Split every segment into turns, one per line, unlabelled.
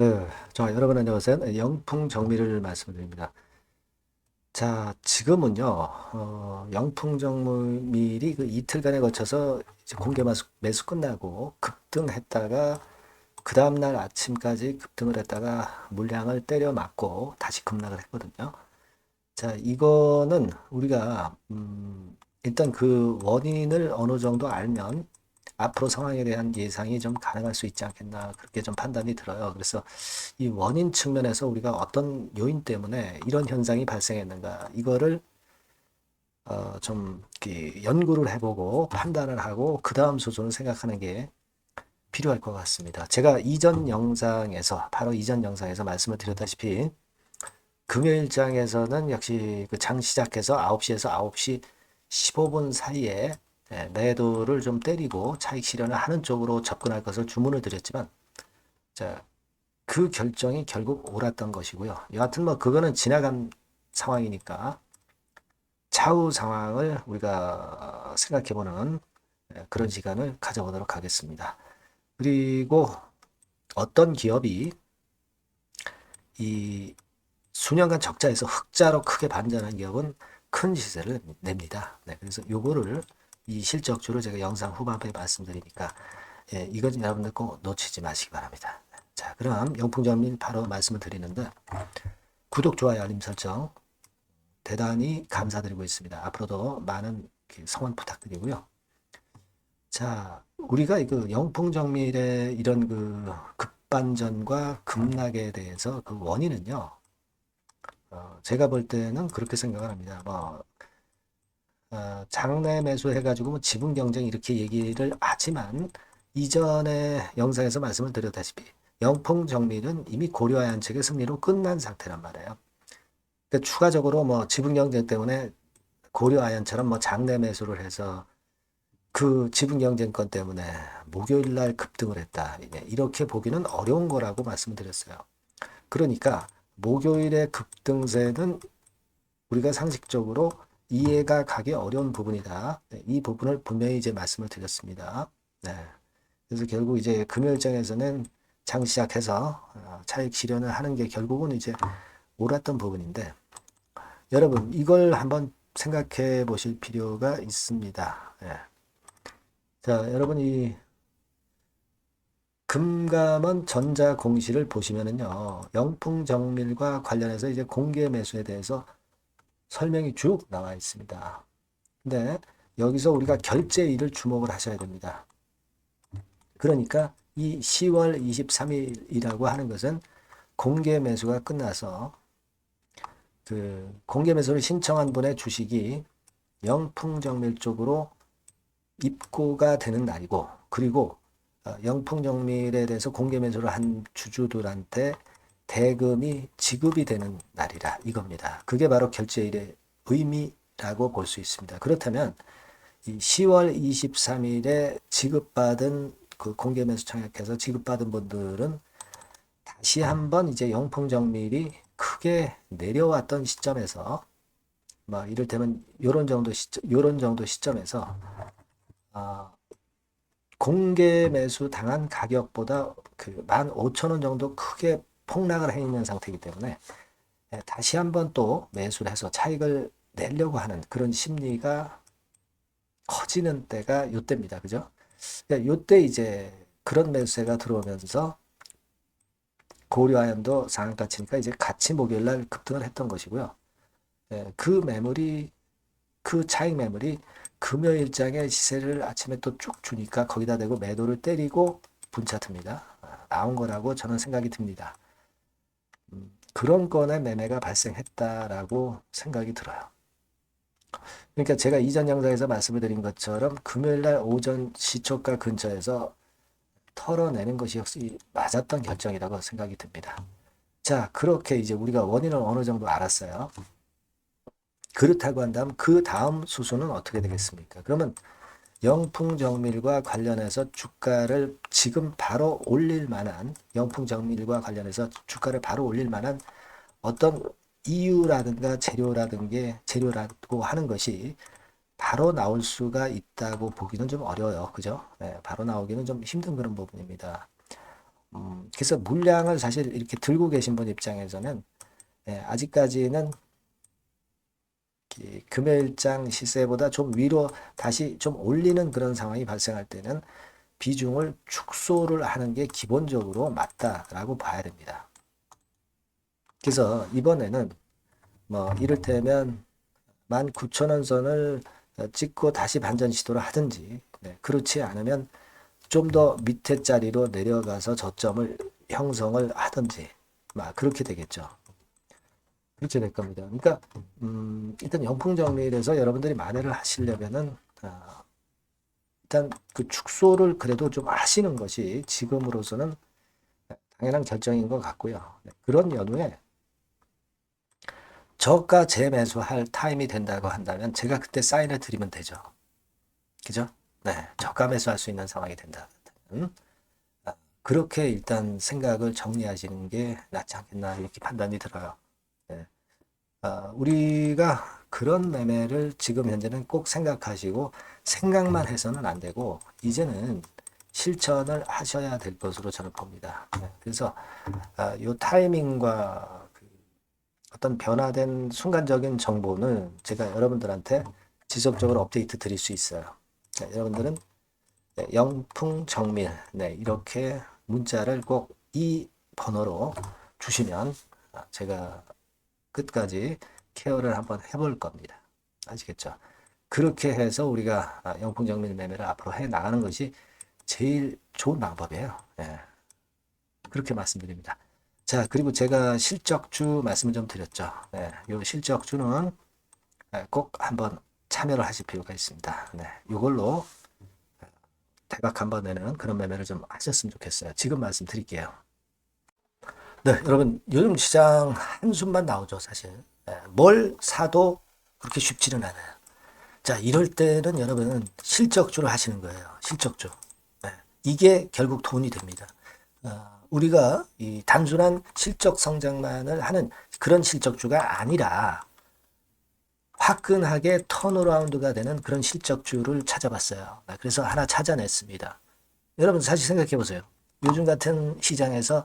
네, 여러분 안녕하세요. 네, 영풍 정미를 말씀드립니다. 자, 지금은요, 영풍 정밀이 그 이틀간에 거쳐서 이제 공개 매수 끝나고 급등했다가 그 다음날 아침까지 급등을 했다가 물량을 때려 맞고 다시 급락을 했거든요. 자, 이거는 우리가, 일단 그 원인을 어느 정도 알면 앞으로 상황에 대한 예상이 좀 가능할 수 있지 않겠나, 그렇게 좀 판단이 들어요. 그래서 이 원인 측면에서 우리가 어떤 요인 때문에 이런 현상이 발생했는가, 이거를 좀 이렇게 연구를 해보고 판단을 하고 그 다음 수준을 생각하는 게 필요할 것 같습니다. 제가 이전 영상에서 바로 이전 영상에서 말씀을 드렸다시피 금요일장에서는 역시 그 장 시작해서 9시에서 9시 15분 사이에 매도를 좀 때리고 차익 실현을 하는 쪽으로 접근할 것을 주문을 드렸지만, 자, 그 결정이 결국 옳았던 것이고요. 여하튼 뭐 그거는 지나간 상황이니까 차후 상황을 우리가 생각해보는 그런 시간을 가져보도록 하겠습니다. 그리고 어떤 기업이 이 수년간 적자에서 흑자로 크게 반전한 기업은 큰 시세를 냅니다. 네, 그래서 요거를 이 실적주를 제가 영상 후반부에 말씀드리니까 이건 여러분들 꼭 놓치지 마시기 바랍니다. 자, 그럼 영풍정밀 바로 말씀을 드리는데 구독, 좋아요, 알림 설정 대단히 감사드리고 있습니다. 앞으로도 많은 성원 부탁드리고요. 자, 우리가 그 영풍정밀의 이런 그 급반전과 급락에 대해서 그 원인은요, 제가 볼 때는 그렇게 생각을 합니다. 뭐, 장내 매수해가지고 뭐 지분 경쟁 이렇게 얘기를 하지만 이전에 영상에서 말씀을 드렸다시피 영풍정밀은 이미 고려아연 측의 승리로 끝난 상태란 말이에요. 그러니까 추가적으로 뭐 지분 경쟁 때문에 고려아연처럼 뭐 장내 매수를 해서 그 지분 경쟁권 때문에 목요일 날 급등을 했다. 이렇게 보기는 어려운 거라고 말씀드렸어요. 그러니까 목요일의 급등세는 우리가 상식적으로 이해가 가기 어려운 부분이다. 네, 이 부분을 분명히 이제 말씀을 드렸습니다. 네. 그래서 결국 이제 금요일장에서는 장 시작해서 차익 실현을 하는 게 결국은 이제 옳았던 부분인데, 여러분 이걸 한번 생각해 보실 필요가 있습니다. 네. 자, 여러분 이 금감원 전자 공시를 보시면은요, 영풍정밀과 관련해서 이제 공개 매수에 대해서 설명이 쭉 나와 있습니다. 근데 여기서 우리가 결제일을 주목을 하셔야 됩니다. 그러니까 이 10월 23일이라고 하는 것은 공개 매수가 끝나서 그 공개 매수를 신청한 분의 주식이 영풍정밀 쪽으로 입고가 되는 날이고, 그리고 영풍정밀에 대해서 공개 매수를 한 주주들한테 대금이 지급이 되는 날이라 이겁니다. 그게 바로 결제일의 의미라고 볼 수 있습니다. 그렇다면 이 10월 23일에 지급받은 그 공개 매수 청약해서 지급받은 분들은 다시 한번 이제 영풍정밀이 크게 내려왔던 시점에서 뭐 이를테면 요런 정도 시점에서 아, 공개 매수 당한 가격보다 그 15,000원 정도 크게 폭락을 해 있는 상태이기 때문에 다시 한번 또 매수를 해서 차익을 내려고 하는 그런 심리가 커지는 때가 요때입니다. 그죠? 그러니까 요때 이제 그런 매수세가 들어오면서 고려아연도 상한가 치니까 이제 같이 목요일날 급등을 했던 것이고요. 그 매물이 그 차익 매물이 금요일장에 시세를 아침에 또 쭉 주니까 거기다 대고 매도를 때리고 분차트입니다. 나온 거라고 저는 생각이 듭니다. 그런 건의 매매가 발생했다라고 생각이 들어요. 그러니까 제가 이전 영상에서 말씀을 드린 것처럼 금요일날 오전 시초가 근처에서 털어내는 것이 역시 맞았던 결정이라고 생각이 듭니다. 자, 그렇게 이제 우리가 원인을 어느 정도 알았어요. 그렇다고 한다면 그 다음 수순은 어떻게 되겠습니까? 그러면 영풍정밀과 관련해서 주가를 지금 바로 올릴 만한, 영풍정밀과 관련해서 주가를 바로 올릴 만한 어떤 이유라든가 재료라고 하는 것이 바로 나올 수가 있다고 보기는 좀 어려워요. 그죠? 네, 바로 나오기는 좀 힘든 그런 부분입니다. 그래서 물량을 사실 이렇게 들고 계신 분 입장에서는 아직까지는 금요일장 시세보다 좀 위로 다시 좀 올리는 그런 상황이 발생할 때는 비중을 축소를 하는 게 기본적으로 맞다라고 봐야 됩니다. 그래서 이번에는 뭐 이를테면 19,000원 선을 찍고 다시 반전 시도를 하든지, 그렇지 않으면 좀 더 밑에 자리로 내려가서 저점을 형성을 하든지 막 그렇게 되겠죠. 그렇게 될 겁니다. 그러니까 일단 영풍 정리에서 여러분들이 만회를 하시려면은 일단 그 축소를 그래도 좀 하시는 것이 지금으로서는 당연한 결정인 것 같고요. 그런 연후에 저가 재매수할 타임이 된다고 한다면 제가 그때 사인을 드리면 되죠. 그죠? 네, 저가 매수할 수 있는 상황이 된다. 그렇게 일단 생각을 정리하시는 게 낫지 않겠나 이렇게 판단이 들어요. 네. 우리가 그런 매매를 지금 현재는 꼭 생각하시고 생각만 해서는 안 되고 이제는 실천을 하셔야 될 것으로 저는 봅니다. 네. 그래서 이 타이밍과 어떤 변화된 순간적인 정보는 제가 여러분들한테 지속적으로 업데이트 드릴 수 있어요. 네, 여러분들은 영풍정밀 이렇게 문자를 꼭 이 번호로 주시면 제가 끝까지 케어를 한번 해볼 겁니다. 아시겠죠? 그렇게 해서 우리가 영풍정밀 매매를 앞으로 해 나가는 것이 제일 좋은 방법이에요. 그렇게 말씀드립니다. 자, 그리고 제가 실적주 말씀을 좀 드렸죠. 이 실적주는 꼭 한번 참여를 하실 필요가 있습니다. 이걸로 대박 한번 내는 그런 매매를 좀 하셨으면 좋겠어요. 지금 말씀드릴게요. 네, 여러분 요즘 시장 한숨만 나오죠, 사실. 뭘 사도 그렇게 쉽지는 않아요. 자, 이럴 때는 여러분은 실적주를 하시는 거예요. 실적주. 이게 결국 돈이 됩니다. 우리가 이 단순한 실적 성장만을 하는 그런 실적주가 아니라 화끈하게 턴어라운드가 되는 그런 실적주를 찾아봤어요. 그래서 하나 찾아냈습니다. 여러분 사실 생각해 보세요. 요즘 같은 시장에서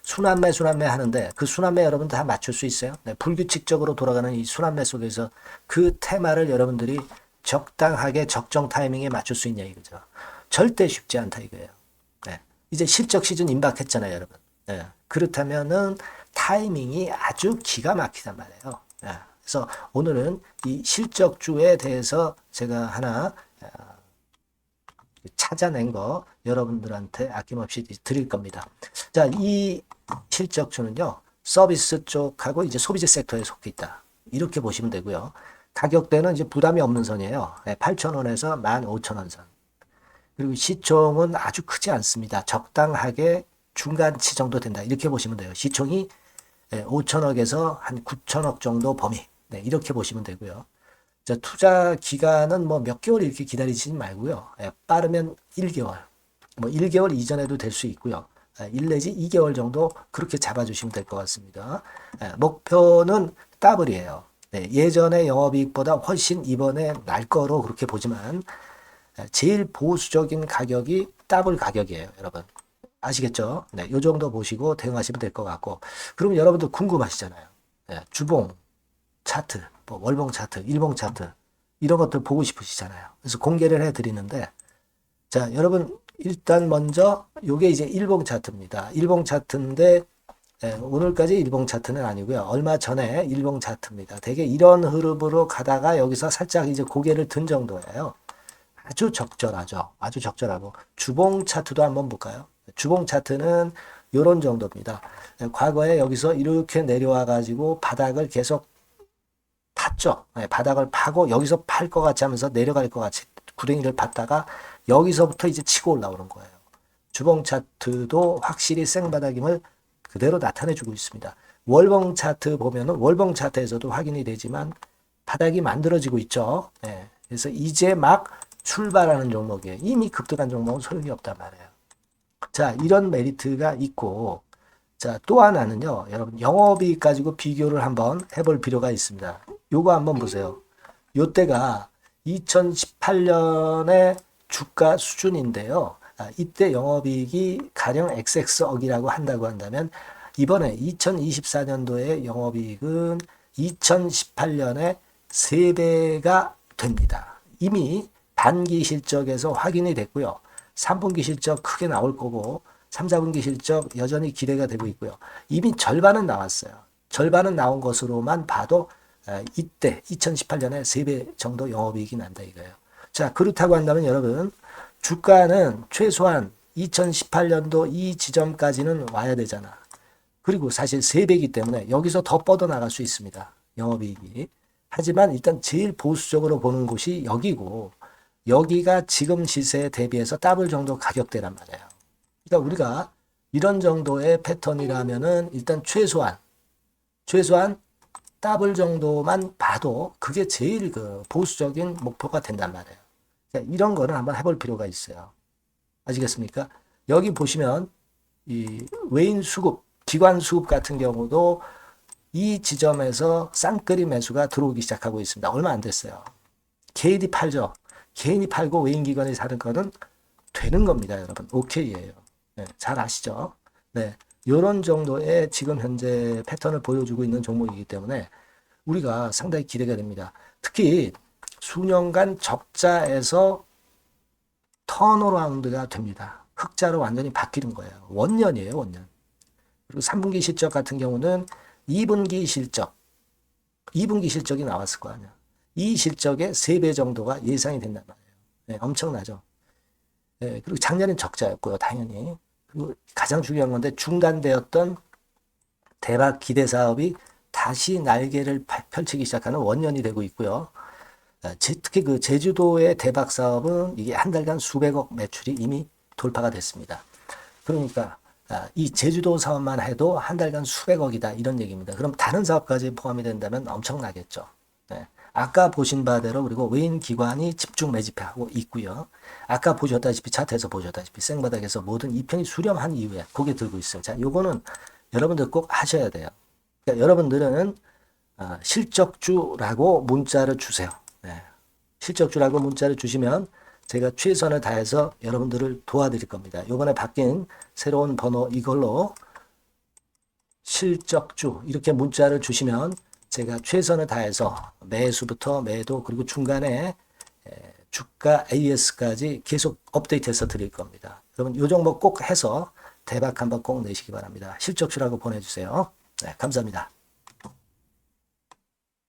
순환매 하는데 그 순환매 여러분 다 맞출 수 있어요? 불규칙적으로 돌아가는 이 순환매 속에서 그 테마를 여러분들이 적당하게 적정 타이밍에 맞출 수 있냐 이거죠. 절대 쉽지 않다 이거예요. 이제 실적 시즌 임박했잖아요, 여러분. 그렇다면은 타이밍이 아주 기가 막히단 말이에요. 그래서 오늘은 이 실적주에 대해서 제가 하나 찾아낸 거 여러분들한테 아낌없이 드릴 겁니다. 자, 이 실적주는요, 서비스 쪽하고 이제 소비재 섹터에 속해 있다. 이렇게 보시면 되고요. 가격대는 이제 부담이 없는 선이에요. 8,000원에서 15,000원 선. 그리고 시총은 아주 크지 않습니다. 적당하게 중간치 정도 된다. 이렇게 보시면 돼요. 시총이 5천억에서 한 9천억 정도 범위. 이렇게 보시면 되고요. 자, 투자 기간은 뭐 몇 개월 이렇게 기다리지 말고요. 빠르면 1개월. 뭐 1개월 이전에도 될 수 있고요. 1 내지 2개월 정도 그렇게 잡아주시면 될 것 같습니다. 목표는 더블이에요. 예전의 영업이익보다 훨씬 이번에 날 거로 그렇게 보지만 제일 보수적인 가격이 더블 가격이에요, 여러분. 아시겠죠? 이 정도 보시고 대응하시면 될 것 같고. 그럼 여러분들 궁금하시잖아요. 주봉, 차트, 뭐 월봉 차트, 일봉 차트, 이런 것들 보고 싶으시잖아요. 그래서 공개를 해드리는데, 자, 여러분, 일단 먼저, 요게 이제 일봉 차트입니다. 일봉 차트인데, 오늘까지 일봉 차트는 아니고요. 얼마 전에 일봉 차트입니다. 되게 이런 흐름으로 가다가 여기서 살짝 이제 고개를 든 정도예요. 아주 적절하죠. 아주 적절하고. 주봉 차트도 한번 볼까요? 주봉 차트는 이런 정도입니다. 과거에 여기서 이렇게 내려와 가지고 바닥을 계속 팠죠. 바닥을 파고 여기서 팔 것 같이 하면서 내려갈 것 같이 구덩이를 팠다가 여기서부터 이제 치고 올라오는 거예요. 주봉 차트도 확실히 생바닥임을 그대로 나타내주고 있습니다. 월봉 차트 보면은 월봉 차트에서도 확인이 되지만 바닥이 만들어지고 있죠. 그래서 이제 막 출발하는 종목이에요. 이미 급등한 종목은 소용이 없단 말이에요. 자, 이런 메리트가 있고, 자, 또 하나는요, 여러분, 영업이익 가지고 비교를 한번 해볼 필요가 있습니다. 요거 한번 보세요. 요때가 2018년의 주가 수준인데요. 이때 영업이익이 가령 XX억이라고 한다고 한다면 이번에 2024년도에 영업이익은 2018년에 3배가 됩니다. 이미 반기 실적에서 확인이 됐고요. 3분기 실적 크게 나올 거고 3, 4분기 실적 여전히 기대가 되고 있고요. 이미 절반은 나왔어요. 절반은 나온 것으로만 봐도 이때 2018년에 3배 정도 영업이익이 난다 이거예요. 자, 그렇다고 한다면 여러분 주가는 최소한 2018년도 이 지점까지는 와야 되잖아. 그리고 사실 3배이기 때문에 여기서 더 뻗어나갈 수 있습니다. 영업이익이. 하지만 일단 제일 보수적으로 보는 곳이 여기고 여기가 지금 시세에 대비해서 더블 정도 가격대란 말이에요. 그러니까 우리가 이런 정도의 패턴이라면은 일단 최소한 더블 정도만 봐도 그게 제일 그 보수적인 목표가 된단 말이에요. 이런 거는 한번 해볼 필요가 있어요. 아시겠습니까? 여기 보시면 이 외인 수급, 기관 수급 같은 경우도 이 지점에서 쌍끌이 매수가 들어오기 시작하고 있습니다. 얼마 안 됐어요. 개인이 팔죠. 개인이 팔고 외인 기관이 사는 거는 되는 겁니다, 여러분. 오케이예요. 네, 잘 아시죠? 네, 이런 정도의 지금 현재 패턴을 보여주고 있는 종목이기 때문에 우리가 상당히 기대가 됩니다. 특히 수년간 적자에서 턴어라운드가 됩니다. 흑자로 완전히 바뀌는 거예요. 원년이에요, 원년. 그리고 3분기 실적 같은 경우는 2분기 실적이 나왔을 거 아니야. 이 실적의 3배 정도가 예상이 된단 말이에요. 네, 엄청나죠. 네, 그리고 작년엔 적자였고요, 당연히. 그리고 가장 중요한 건데 중단되었던 대박 기대 사업이 다시 날개를 펼치기 시작하는 원년이 되고 있고요. 특히 그 제주도의 대박 사업은 이게 한 달간 수백억 매출이 이미 돌파가 됐습니다. 그러니까 이 제주도 사업만 해도 한 달간 수백억이다 이런 얘기입니다. 그럼 다른 사업까지 포함이 된다면 엄청나겠죠. 네. 아까 보신 바대로 그리고 외인 기관이 집중 매집하고 있고요. 아까 보셨다시피 차트에서 보셨다시피 생바닥에서 모든 이평이 수렴한 이후에 고개 들고 있어요. 자, 요거는 여러분들 꼭 하셔야 돼요. 그러니까 여러분들은 실적주라고 문자를 주세요. 네. 실적주라고 문자를 주시면 제가 최선을 다해서 여러분들을 도와드릴 겁니다. 이번에 바뀐 새로운 번호 이걸로 실적주 이렇게 문자를 주시면 제가 최선을 다해서 매수부터 매도 그리고 중간에 주가 AS까지 계속 업데이트해서 드릴 겁니다. 여러분 이 종목 꼭 해서 대박 한번 꼭 내시기 바랍니다. 실적주라고 보내주세요. 네, 감사합니다.